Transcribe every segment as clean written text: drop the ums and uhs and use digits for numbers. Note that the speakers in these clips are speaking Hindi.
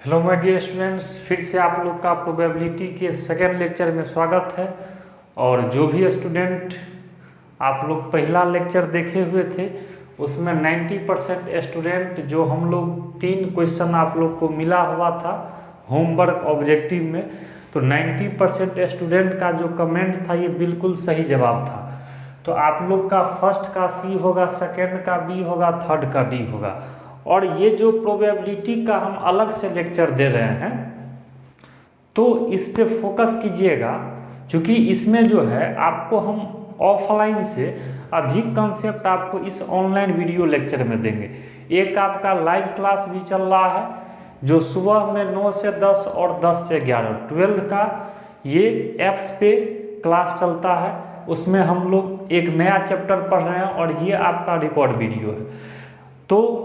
हेलो माय डियर स्टूडेंट्स, फिर से आप लोग का प्रोबेबिलिटी के सेकेंड लेक्चर में स्वागत है। और जो भी स्टूडेंट आप लोग पहला लेक्चर देखे हुए थे उसमें 90% स्टूडेंट जो हम लोग 3 क्वेश्चन आप लोग को मिला हुआ था होमवर्क ऑब्जेक्टिव में, तो 90% स्टूडेंट का जो कमेंट था ये बिल्कुल सही जवाब था। तो आप लोग का फर्स्ट का सी होगा, सेकेंड का बी होगा, थर्ड का डी होगा। और ये जो प्रोबेबिलिटी का हम अलग से लेक्चर दे रहे हैं तो इस पे फोकस कीजिएगा, क्योंकि इसमें जो है आपको हम ऑफलाइन से अधिक कंसेप्ट आपको इस ऑनलाइन वीडियो लेक्चर में देंगे। एक आपका लाइव क्लास भी चल रहा है जो सुबह में 9 से 10 और 10 से 11 12 का ये ऐप्स पे क्लास चलता है। उसमें हम लोग एक नया चैप्टर पढ़ रहे हैं और ये आपका रिकॉर्ड वीडियो है। तो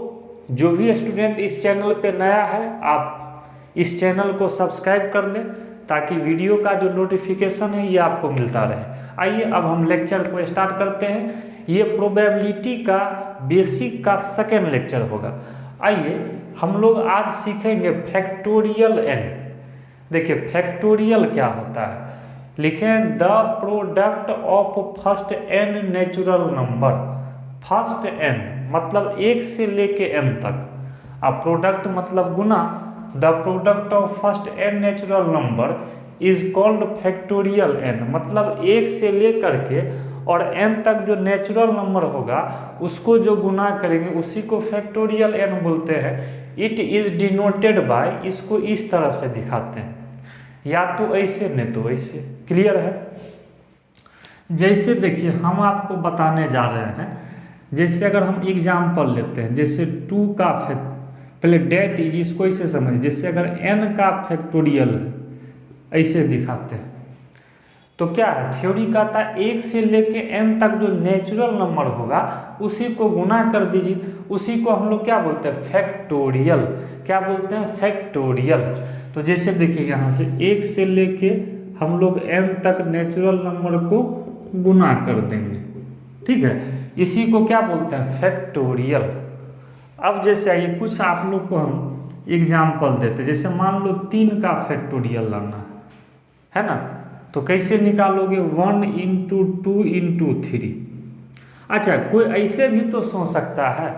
जो भी स्टूडेंट इस चैनल पे नया है आप इस चैनल को सब्सक्राइब कर लें ताकि वीडियो का जो नोटिफिकेशन है ये आपको मिलता रहे। आइए अब हम लेक्चर को स्टार्ट करते हैं। ये प्रोबेबिलिटी का बेसिक का सेकेंड लेक्चर होगा। आइए हम लोग आज सीखेंगे फैक्टोरियल एन। देखिए फैक्टोरियल क्या होता है, लिखें the product of first n natural number. First n मतलब 1 से लेके n तक, अब प्रोडक्ट मतलब गुना। The product of first n natural number is called factorial n, मतलब 1 से लेकर के और n तक जो नेचुरल नंबर होगा उसको जो गुना करेंगे उसी को फैक्टोरियल एन बोलते हैं। इट इज डिनोटेड बाय, इसको इस तरह से दिखाते हैं, या तो ऐसे नहीं तो ऐसे। क्लियर है? जैसे देखिए हम आपको बताने जा रहे हैं, जैसे अगर हम एग्जाम्पल लेते हैं, जैसे 2 का पहले डेट इज, इसको ऐसे समझ, जैसे अगर n का फैक्टोरियल है ऐसे दिखाते हैं तो क्या है, थ्योरी कहता है 1 से लेके n तक जो नेचुरल नंबर होगा उसी को गुना कर दीजिए, उसी को हम लोग क्या बोलते हैं, फैक्टोरियल। क्या बोलते हैं, फैक्टोरियल। तो जैसे देखिए यहाँ से 1 से लेके हम लोग n तक नेचुरल नंबर को गुना कर देंगे, ठीक है, इसी को क्या बोलते हैं, फैक्टोरियल। अब जैसे आइए कुछ आप लोग को हम एग्जाम्पल देते हैं, जैसे मान लो 3 का फैक्टोरियल लाना है ना, तो कैसे निकालोगे, 1 × 2 × 3। अच्छा कोई ऐसे भी तो सोच सकता है,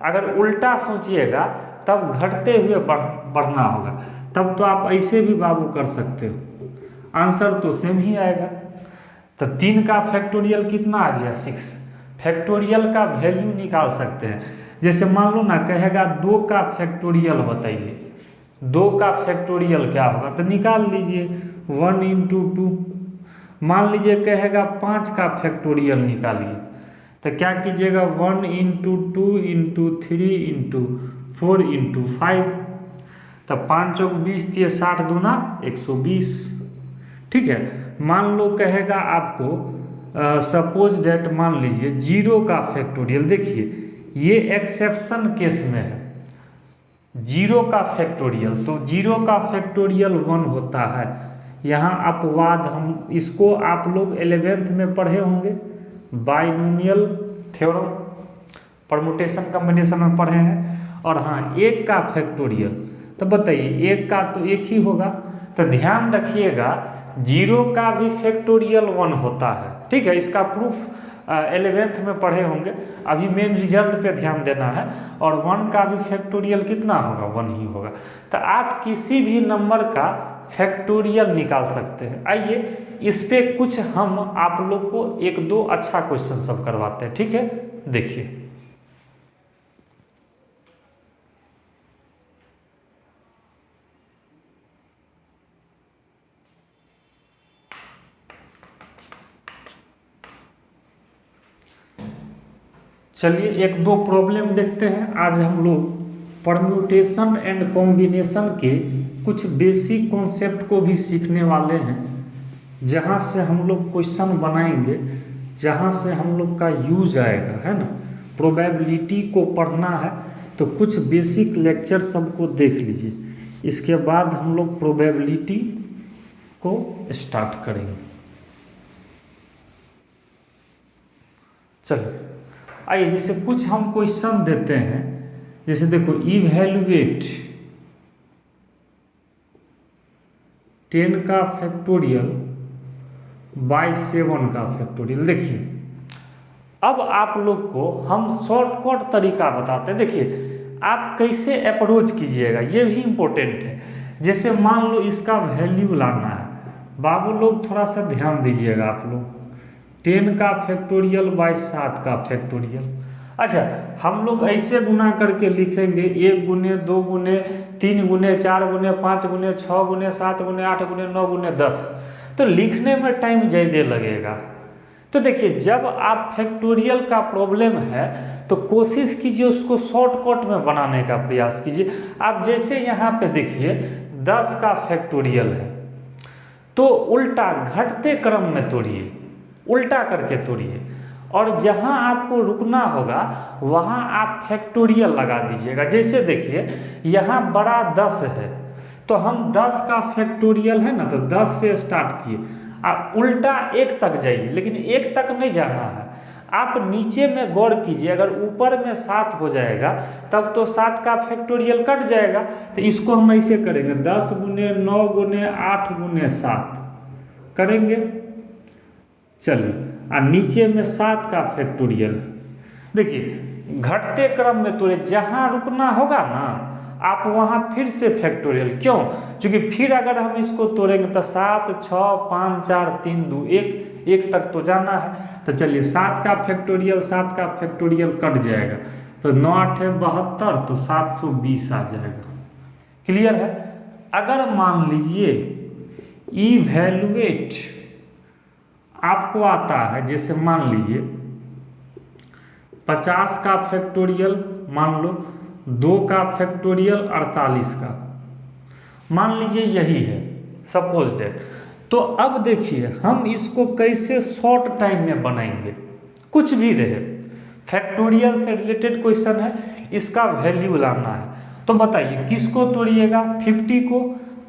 अगर उल्टा सोचिएगा तब घटते हुए बढ़ना होगा, तब तो आप ऐसे भी बाबू कर सकते हो, आंसर तो सेम ही आएगा। तो 3 का फैक्टोरियल कितना आ गया, 6। फैक्टोरियल का वैल्यू निकाल सकते हैं। जैसे मान लो ना कहेगा 2 का फैक्टोरियल बताइए, 2 का फैक्टोरियल क्या होगा, तो निकाल लीजिए 1 × 2। मान लीजिए कहेगा 5 का फैक्टोरियल निकालिए, तो क्या कीजिएगा 1 × 2 × 3 × 4 × 5, तो 5 × 20 दिए 60 दूना 120, ठीक है। मान लो कहेगा आपको सपोज डेट, मान लीजिए 0 का फैक्टोरियल, देखिए ये एक्सेप्शन केस में है 0 का फैक्टोरियल, तो 0 का फैक्टोरियल 1 होता है। यहाँ अपवाद, हम इसको आप लोग 11th में पढ़े होंगे, बाइनोमियल थ्योरम, परमुटेशन कॉम्बिनेशन में पढ़े हैं। और हाँ 1 का फैक्टोरियल, तो बताइए 1 का तो 1 ही होगा, तो ध्यान रखिएगा 0 का भी फैक्टोरियल 1 होता है, ठीक है। इसका प्रूफ 11th में पढ़े होंगे, अभी मेन रिजल्ट पे ध्यान देना है। और 1 का भी फैक्टोरियल कितना होगा, 1 ही होगा। तो आप किसी भी नंबर का फैक्टोरियल निकाल सकते हैं। आइए इस पे कुछ हम आप लोग को 1-2 अच्छा क्वेश्चन सब करवाते हैं, ठीक है। देखिए चलिए 1-2 प्रॉब्लम देखते हैं। आज हम लोग परम्यूटेशन एंड कॉम्बिनेशन के कुछ बेसिक कॉन्सेप्ट को भी सीखने वाले हैं, जहाँ से हम लोग क्वेश्चन बनाएंगे, जहाँ से हम लोग का यूज आएगा, है ना। प्रोबेबिलिटी को पढ़ना है तो कुछ बेसिक लेक्चर सबको देख लीजिए, इसके बाद हम लोग प्रोबेबिलिटी को स्टार्ट करेंगे। चलिए आइए, जैसे कुछ हम क्वेश्चन देते हैं, जैसे देखो इवैल्यूएट 10 का फैक्टोरियल बाई 7 का फैक्टोरियल। देखिए अब आप लोग को हम शॉर्टकट तरीका बताते हैं। देखिए आप कैसे अप्रोच कीजिएगा ये भी इम्पोर्टेंट है। जैसे मान लो इसका वैल्यू लाना है, बाबू लोग थोड़ा सा ध्यान दीजिएगा आप लोग, 10 का फैक्टोरियल बाई 7 का फैक्टोरियल। अच्छा हम लोग ऐसे गुना करके लिखेंगे 1 गुने 2 गुने 3 गुने 4 गुने 5 गुने 6 गुने 7 गुने 8 गुने 9 गुने 10, तो लिखने में टाइम ज़्यादा लगेगा। तो देखिए जब आप फैक्टोरियल का प्रॉब्लम है तो कोशिश कीजिए उसको शॉर्टकट में बनाने का प्रयास कीजिए। आप जैसे यहाँ पे देखिए 10 का फैक्टोरियल है तो उल्टा घटते क्रम में तोड़िए, उल्टा करके तोड़िए, और जहाँ आपको रुकना होगा वहाँ आप फैक्टोरियल लगा दीजिएगा। जैसे देखिए यहाँ बड़ा 10 है तो हम 10 का फैक्टोरियल है ना, तो 10 से स्टार्ट किए, आप उल्टा 1 तक जाइए, लेकिन 1 तक नहीं जाना है, आप नीचे में गौर कीजिए। अगर ऊपर में 7 हो जाएगा तब तो 7 का फैक्टोरियल कट जाएगा, तो इसको हम ऐसे करेंगे 10 गुने 9 गुने 8 गुने 7 करेंगे। चलिए और नीचे में 7 का फैक्टोरियल। देखिए घटते क्रम में तोड़े, जहाँ रुकना होगा ना आप वहाँ फिर से फैक्टोरियल, क्यों? क्योंकि फिर अगर हम इसको तोड़ेंगे तो 7 6 5 4 3 2 1 तक तो जाना है। तो चलिए 7 का फैक्टोरियल 7 का फैक्टोरियल कट जाएगा, तो 9 8 72 तो 720 आ जाएगा। क्लियर है? अगर मान लीजिए इवैल्यूएट आपको आता है, जैसे मान लीजिए 50 का फैक्टोरियल, मान लो 2 का फैक्टोरियल 48 का, मान लीजिए यही है सपोज डेट। तो अब देखिए हम इसको कैसे शॉर्ट टाइम में बनाएंगे, कुछ भी रहे, फैक्टोरियल से रिलेटेड क्वेश्चन है, इसका वैल्यू लाना है। तो बताइए किसको तोड़िएगा? 50 को,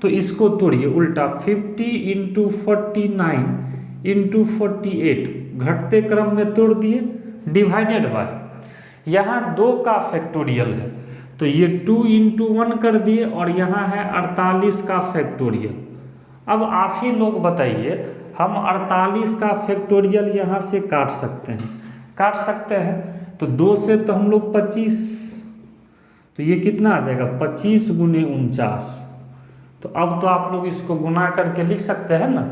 तो इसको तोड़िए उल्टा 50 इंटू 49 इंटू 48, घटते क्रम में तोड़ दिए, डिवाइडेड बाय यहाँ 2 का फैक्टोरियल है तो ये 2 इंटू 1 कर दिए, और यहाँ है 48 का फैक्टोरियल। अब आप ही लोग बताइए हम 48 का फैक्टोरियल यहाँ से काट सकते हैं, काट सकते हैं, तो 2 से तो हम लोग 25, तो ये कितना आ जाएगा 25 गुने 49। तो अब तो आप लोग इसको गुना करके लिख सकते हैं ना।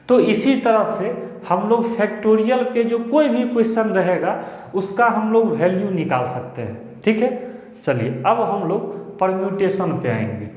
तो इसी तरह से हम लोग फैक्टोरियल के जो कोई भी क्वेश्चन रहेगा उसका हम लोग वैल्यू निकाल सकते हैं। ठीक है, चलिए अब हम लोग परम्यूटेशन पे आएंगे।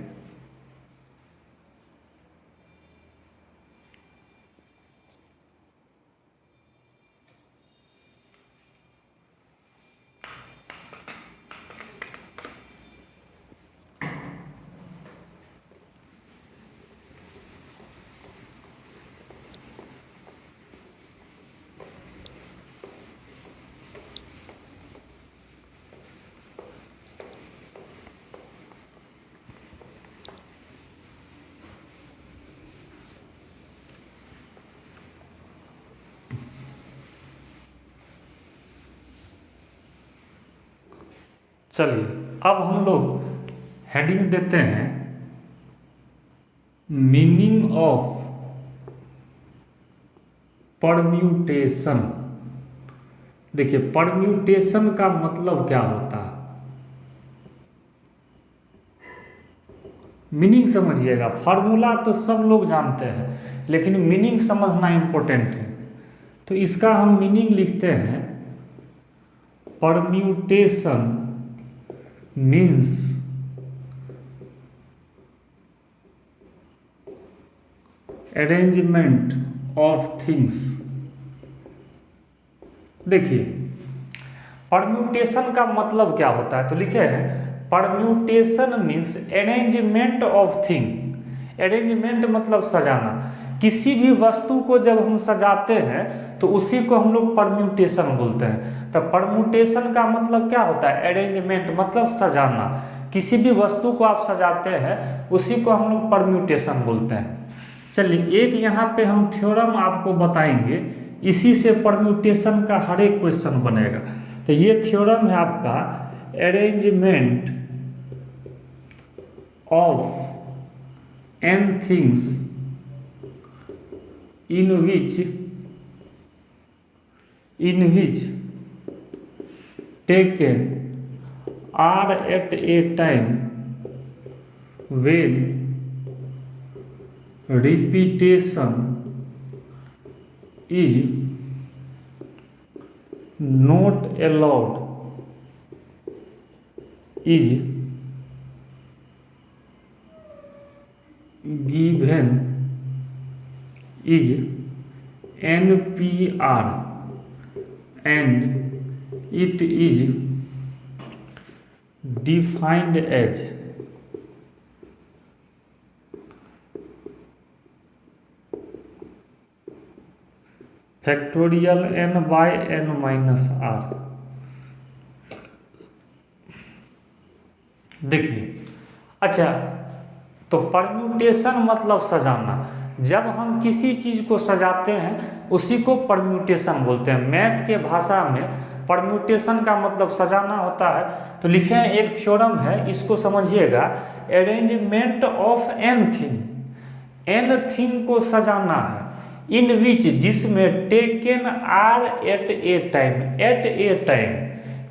चलिए अब हम लोग हेडिंग देते हैं मीनिंग ऑफ परम्यूटेशन। देखिए परम्यूटेशन का मतलब क्या होता है, मीनिंग समझिएगा। फार्मूला तो सब लोग जानते हैं लेकिन मीनिंग समझना इम्पोर्टेंट है। तो इसका हम मीनिंग लिखते हैं permutation means arrangement of things। देखिए परम्यूटेशन का मतलब क्या होता है, तो लिखे हैं permutation means arrangement of thing. Arrangement मतलब सजाना, किसी भी वस्तु को जब हम सजाते हैं तो उसी को हम लोग परम्यूटेशन बोलते हैं। तो परम्यूटेशन का मतलब क्या होता है, अरेंजमेंट मतलब सजाना, किसी भी वस्तु को आप सजाते हैं उसी को हम लोग परम्यूटेशन बोलते हैं। चलिए एक यहाँ पे हम थ्योरम आपको बताएंगे, इसी से परम्यूटेशन का हर एक क्वेश्चन बनेगा। तो ये थ्योरम है आपका arrangement of n things in which taken are at a time when repetition is not allowed is given is NPR and it is defined as factorial n by n minus r। देखिए, अच्छा, तो परम्यूटेशन मतलब सजाना। जब हम किसी चीज़ को सजाते हैं उसी को परम्यूटेशन बोलते हैं। मैथ के भाषा में परम्यूटेशन का मतलब सजाना होता है। तो लिखे हैं, एक थ्योरम है, इसको समझिएगा। अरेंजमेंट ऑफ एन थिंग को सजाना है, इन विच, जिसमें taken are at a time,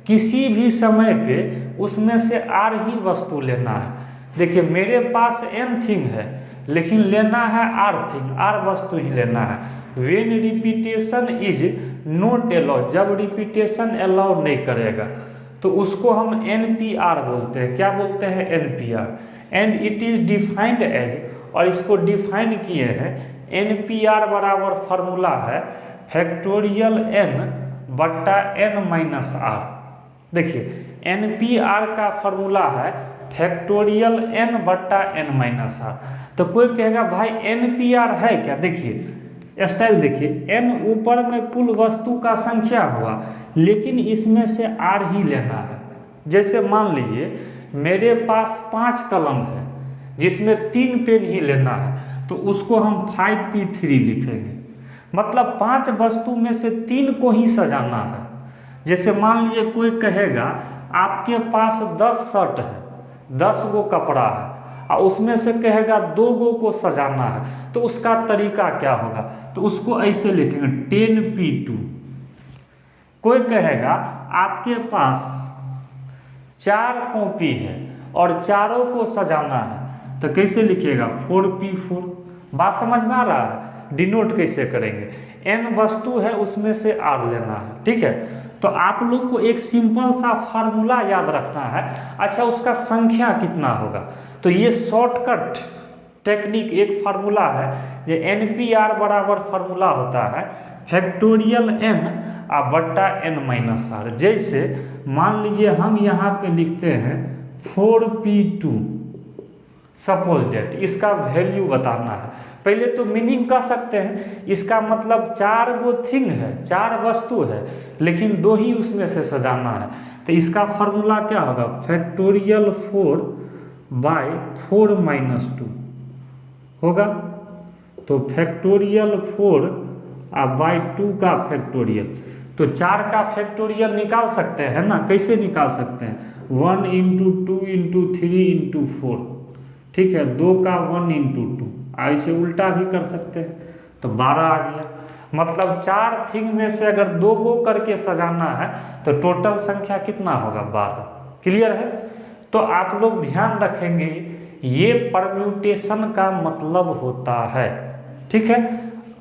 किसी भी समय पे उसमें से आर ही वस्तु लेना है। देखिए, मेरे पास एन थिंग है लेकिन लेना है आर थिंग, आर वस्तु ही लेना है। When repetition is not allow, जब रिपीटेशन अलाउ नहीं करेगा तो उसको हम NPR बोलते हैं। क्या बोलते हैं? NPR। And it is defined as, और इसको डिफाइन किए हैं, NPR बराबर फार्मूला है फैक्टोरियल n बट्टा n माइनस r। देखिए, NPR का फार्मूला है फैक्टोरियल n बट्टा n माइनस r। तो कोई कहेगा भाई NPR है क्या? देखिए स्टाइल, देखिए, n ऊपर में कुल वस्तु का संख्या हुआ, लेकिन इसमें से r ही लेना है। जैसे मान लीजिए मेरे पास 5 कलम है जिसमें 3 पेन ही लेना है, तो उसको हम 5P3 लिखेंगे। मतलब 5 वस्तु में से 3 को ही सजाना है। जैसे मान लीजिए कोई कहेगा आपके पास 10 शर्ट है, 10 गो कपड़ा है, और उसमें से कहेगा 2 गो को सजाना है, तो उसका तरीका क्या होगा? तो उसको ऐसे लिखेंगे 10P2। कोई कहेगा आपके पास 4 कॉपी है और चारों को सजाना है, तो कैसे लिखिएगा? 4P4। बात समझ में आ रहा है? डिनोट कैसे करेंगे? n वस्तु है उसमें से r लेना है, ठीक है। तो आप लोग को एक सिंपल सा फार्मूला याद रखना है। अच्छा, उसका संख्या कितना होगा? तो ये शॉर्टकट टेक्निक एक फार्मूला है, जो NPR बराबर फार्मूला होता है फैक्टोरियल n बट्टा n माइनस r। जैसे मान लीजिए हम यहाँ पे लिखते हैं 4P2, सपोज डेट, इसका वैल्यू बताना है। पहले तो मीनिंग कह सकते हैं, इसका मतलब 4 गो थिंग है, 4 वस्तु है, लेकिन 2 ही उसमें से सजाना है। तो इसका फार्मूला क्या होगा? फैक्टोरियल 4 बाय 4 माइनस 2 होगा। तो फैक्टोरियल 4 बाय 2 का फैक्टोरियल, तो 4 का फैक्टोरियल निकाल सकते हैं ना? कैसे निकाल सकते हैं? 1 इंटू 2 इंटू 3 इंटू 4, ठीक है। 2 का 1 इंटू 2, ऐसे उल्टा भी कर सकते हैं, तो 12 आ गया। मतलब 4 थिंग में से अगर 2 गो करके सजाना है तो टोटल संख्या कितना होगा? 12। क्लियर है? तो आप लोग ध्यान रखेंगे, ये परम्यूटेशन का मतलब होता है, ठीक है।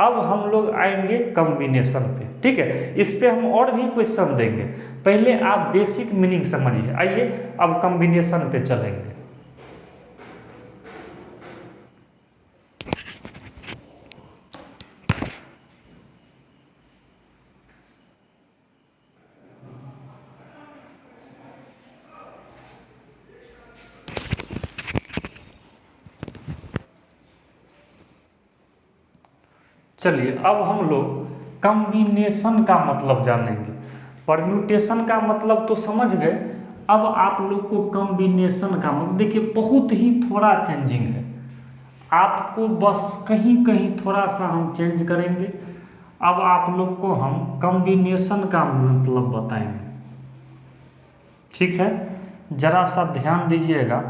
अब हम लोग आएंगे कॉम्बिनेशन पे, ठीक है। इस पे हम और भी क्वेश्चन देंगे, पहले आप बेसिक मीनिंग समझिए। आइए अब कॉम्बिनेशन पे चलेंगे। चलिए, अब हम लोग कॉम्बिनेशन का मतलब जानेंगे। परम्यूटेशन का मतलब तो समझ गए, अब आप लोग को कॉम्बिनेशन का मतलब, देखिए बहुत ही थोड़ा चेंजिंग है, आपको बस कहीं कहीं थोड़ा सा हम चेंज करेंगे। अब आप लोग को हम कॉम्बिनेशन का मतलब बताएंगे, ठीक है। जरा सा ध्यान दीजिएगा।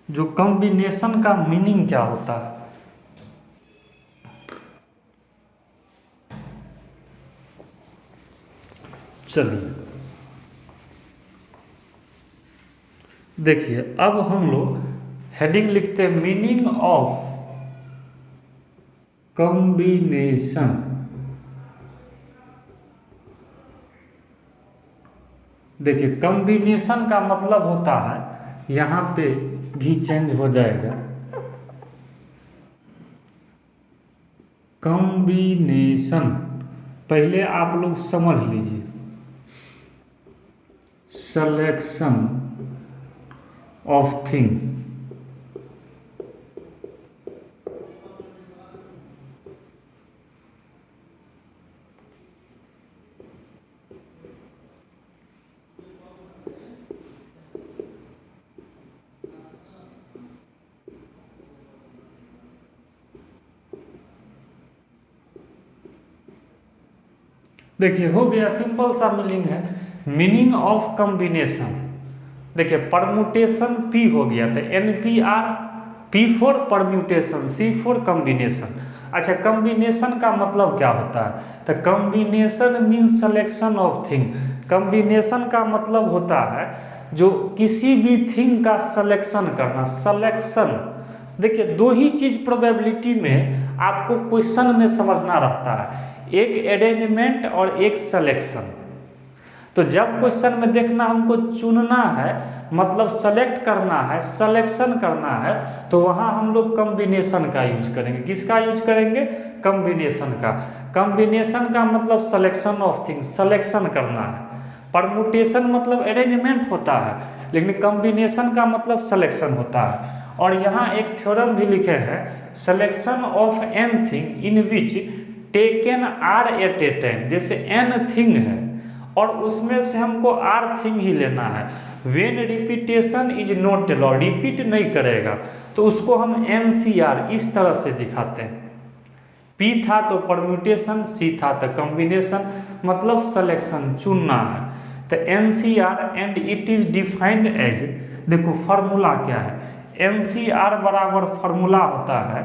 जो कॉम्बिनेशन का मीनिंग क्या होता है। चलिए देखिए, अब हम लोग हेडिंग लिखते हैं मीनिंग ऑफ कॉम्बिनेशन। देखिए कॉम्बिनेशन का मतलब होता है, यहाँ पे भी चेंज हो जाएगा, कॉम्बिनेशन पहले आप लोग समझ लीजिए, सलेक्शन ऑफ थिंग। देखिए हो गया, सिंपल सा मीनिंग है, मीनिंग ऑफ कॉम्बिनेशन। देखिए परमुटेशन पी हो गया, तो NPR, P for permutation, C for combination. अच्छा कॉम्बिनेशन का मतलब क्या होता है, तो combination means selection of thing. Combination का मतलब होता है जो किसी भी थिंग का सिलेक्शन करना, सिलेक्शन। देखिए दो ही चीज प्रोबेबिलिटी में आपको क्वेश्चन में समझना रहता है, एक अरेंजमेंट और एक सिलेक्शन। तो जब क्वेश्चन में देखना हमको चुनना है, मतलब सेलेक्ट करना है, सिलेक्शन करना है, तो वहाँ हम लोग कॉम्बिनेशन का यूज करेंगे। किसका यूज करेंगे, कॉम्बिनेशन का। कॉम्बिनेशन का मतलब सिलेक्शन ऑफ थिंग्स, सिलेक्शन करना है। परमुटेशन मतलब अरेंजमेंट होता है, लेकिन कॉम्बिनेशन का मतलब सिलेक्शन होता है। और यहाँ एक थ्योरम भी लिखे हैं, selection of n thing in which taken are at a time. जैसे एन थिंग है और उसमें से हमको आर थिंग ही लेना है, when repetition is not allowed, repeat नहीं करेगा, तो उसको हम NCR इस तरह से दिखाते हैं। P था तो परम्यूटेशन, C था तो कॉम्बिनेशन, मतलब सिलेक्शन, चुनना है। तो NCR and it is defined as, देखो फार्मूला क्या है, NCR बराबर फार्मूला होता है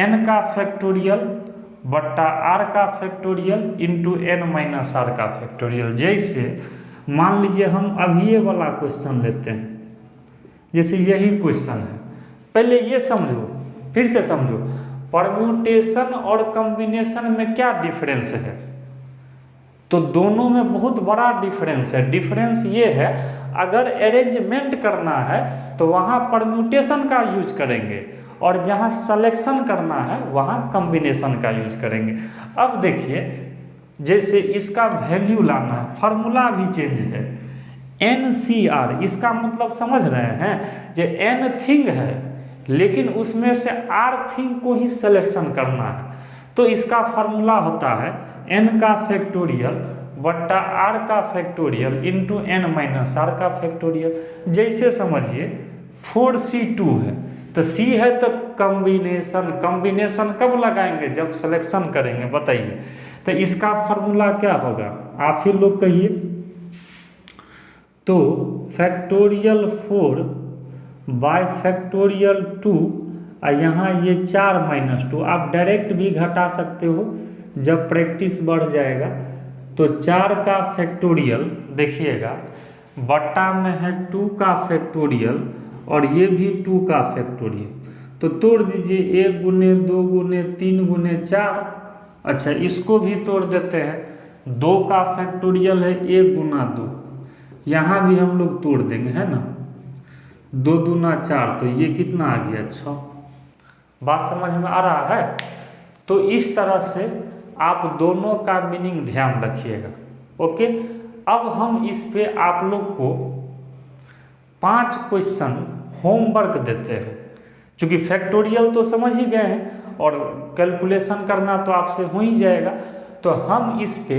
n का फैक्टोरियल बट्टा r का factorial into n minus r का फैक्टोरियल। जैसे मान लीजिए हम अभी ये वाला क्वेश्चन लेते हैं, जैसे यही क्वेश्चन है, पहले ये समझो, फिर से समझो, परम्यूटेशन और कॉम्बिनेशन में क्या डिफरेंस है। तो दोनों में बहुत बड़ा डिफरेंस है। डिफरेंस ये है, अगर अरेंजमेंट करना है तो वहाँ परम्यूटेशन का यूज करेंगे, और जहाँ सिलेक्शन करना है वहाँ कॉम्बिनेशन का यूज करेंगे। अब देखिए जैसे इसका वैल्यू लाना है, फार्मूला भी चेंज है, NCR, इसका मतलब समझ रहे हैं, जो n थिंग है लेकिन उसमें से r थिंग को ही सिलेक्शन करना है, तो इसका फार्मूला होता है n का फैक्टोरियल बट्टा r का factorial into n minus r का फैक्टोरियल। जैसे समझिए 4C2 है, तो C है तो कॉम्बिनेशन, कॉम्बिनेशन कब लगाएंगे, जब सिलेक्शन करेंगे, बताइए। तो इसका फार्मूला क्या होगा, आप ही लोग कहिए। तो फैक्टोरियल 4 बाय फैक्टोरियल 2, और यहाँ ये 4 माइनस 2, आप डायरेक्ट भी घटा सकते हो जब प्रैक्टिस बढ़ जाएगा। तो 4 का फैक्टोरियल देखिएगा, बट्टा में है 2 का फैक्टोरियल, और ये भी 2 का फैक्टोरियल, तो तोड़ दीजिए 1 गुने 2 गुने 3 गुने 4। अच्छा इसको भी तोड़ देते हैं, 2 का फैक्टोरियल है 1 गुना 2, यहाँ भी हम लोग तोड़ देंगे, है ना, 2 दूना 4, तो ये कितना आ गया 6। बात समझ में आ रहा है। तो इस तरह से आप दोनों का मीनिंग ध्यान रखिएगा, ओके। अब हम इस पे आप लोग को 5 क्वेश्चन होमवर्क देते हैं, क्योंकि फैक्टोरियल तो समझ ही गए हैं और कैलकुलेशन करना तो आपसे हो ही जाएगा। तो हम इस पे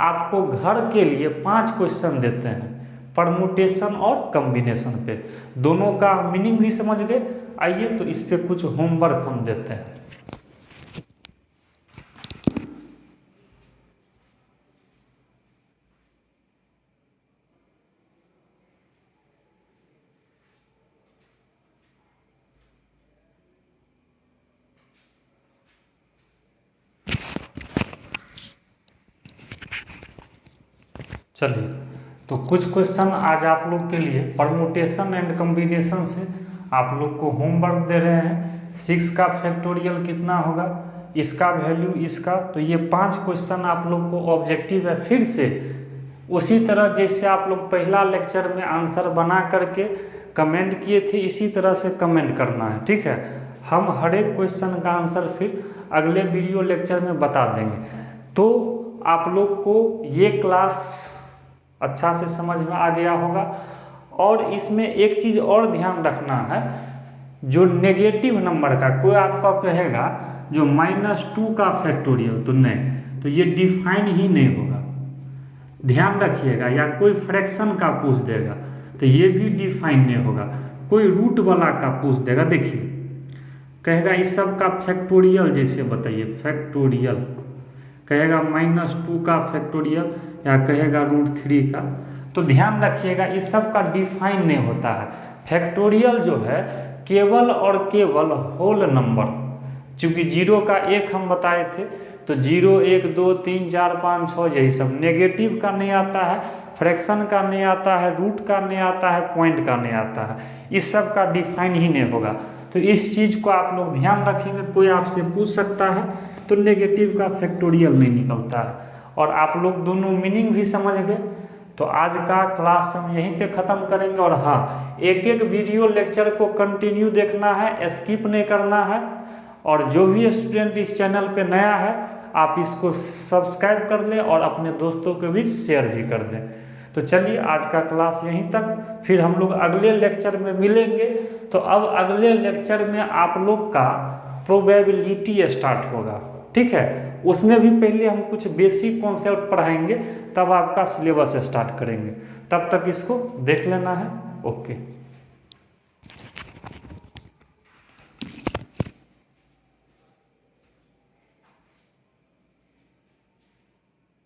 आपको घर के लिए 5 क्वेश्चन देते हैं, परमुटेशन और कॉम्बिनेशन पे, दोनों का मीनिंग भी समझ गए। आइए तो इस पे कुछ होमवर्क हम देते हैं। चलिए, तो कुछ क्वेश्चन आज आप लोग के लिए परमुटेशन एंड कॉम्बिनेशन से आप लोग को होमवर्क दे रहे हैं। 6 का फैक्टोरियल कितना होगा, इसका वैल्यू, इसका, तो ये 5 क्वेश्चन आप लोग को ऑब्जेक्टिव है। फिर से उसी तरह जैसे आप लोग पहला लेक्चर में आंसर बना करके कमेंट किए थे, इसी तरह से कमेंट करना है, ठीक है। हम हर एक क्वेश्चन का आंसर फिर अगले वीडियो लेक्चर में बता देंगे। तो आप लोग को ये क्लास अच्छा से समझ में आ गया होगा। और इसमें एक चीज़ और ध्यान रखना है, जो नेगेटिव नंबर का कोई आपका कहेगा जो -2 का फैक्टोरियल, तो नहीं, तो ये डिफाइन ही नहीं होगा, ध्यान रखिएगा। या कोई फ्रैक्शन का पूछ देगा तो ये भी डिफाइन नहीं होगा। कोई रूट वाला का पूछ देगा, देखिए कहेगा इस सब का फैक्टोरियल, जैसे बताइए फैक्टोरियल, कहेगा -2 का फैक्टोरियल या कहेगा √3 का, तो ध्यान रखिएगा इस सब का डिफाइन नहीं होता है। फैक्टोरियल जो है केवल और केवल होल नंबर, चूँकि 0 का 1 हम बताए थे, तो 0, 1, 2, 3, 4, 5, 6 यही सब। नेगेटिव का नहीं आता है, फ्रैक्शन का नहीं आता है, रूट का नहीं आता है, पॉइंट का नहीं आता है, इस सब का डिफाइन ही नहीं होगा। तो इस चीज़ को आप लोग ध्यान रखेंगे। कोई आपसे पूछ सकता है तो नेगेटिव का फैक्टोरियल नहीं निकलता है। और आप लोग दोनों मीनिंग भी समझ गए। तो आज का क्लास हम यहीं पे ख़त्म करेंगे। और हाँ, एक एक वीडियो लेक्चर को कंटिन्यू देखना है, स्किप नहीं करना है। और जो भी स्टूडेंट इस चैनल पे नया है, आप इसको सब्सक्राइब कर लें और अपने दोस्तों के बीच शेयर भी कर दें। तो चलिए, आज का क्लास यहीं तक, फिर हम लोग अगले लेक्चर में मिलेंगे। तो अब अगले लेक्चर में आप लोग का प्रोबेबिलिटी स्टार्ट होगा, ठीक है। उसमें भी पहले हम कुछ बेसिक कॉन्सेप्ट पढ़ाएंगे, तब आपका सिलेबस स्टार्ट करेंगे। तब तक इसको देख लेना है। ओके।